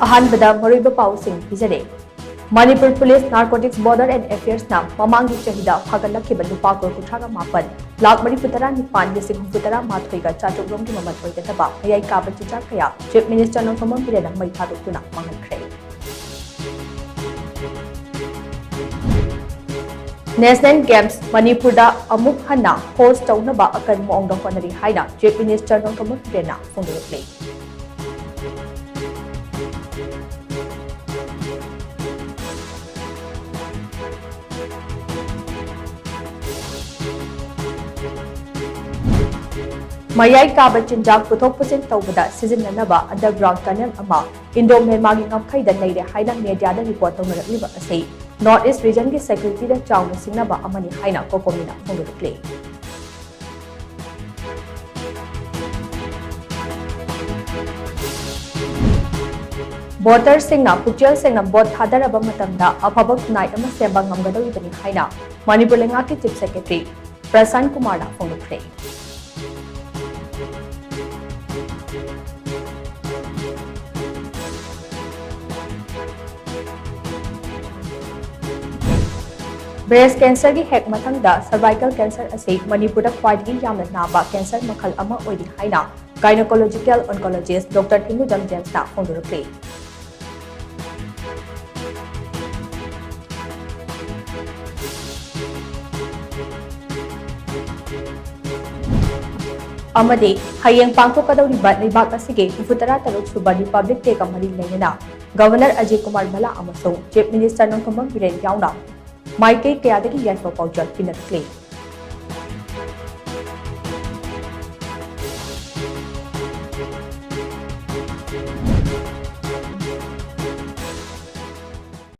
अहानबदा मरुइबा पाउसिंग पिजरे Manipur Police Narcotics Border and Affairs na mamangi chahida phagalakhiba nupa ko kuthraga mapan lakh mari putara nipan lising putara mathoiga chatukrom ki mamat oigataba ayai kaba chicha kaya Chief Minister no somon pirena mai thadukuna mangakhre National Games Manipur da amuk hana host taunaba akan moong da honari haina Chief Minister no somon pirena phongdurukle Mayai kaba chinjak puthok pusin tawbada sizinanaba underground tunnel ama Indo Myanmar gi ngapkhai da leire haina media da report tawnarakliba ase North East region gi security da chawna singnaba amani haina kokomina phongdurukle Voter singna puchel singna bot thadaraba matamda afaba kunai ama semba ngamgadawibani haina Manipur lenga ki chief secretary Prasan Kumar da phongdurukle Breast cancer gi hek mathangda cervical cancer ase Manipur da khwaidgi yamna naba cancer makhal ama oidi haina gynecological oncologist Dr. Timudam James na phongdurukle Amade hayeng pangthokadawriba leibak asige 73 suba Republic Day ka mari leinana Governor Ajay Kumar Bala amasung Chief Minister nong thomam biren yauna Maikai kayadagi yaifo paujal pinakle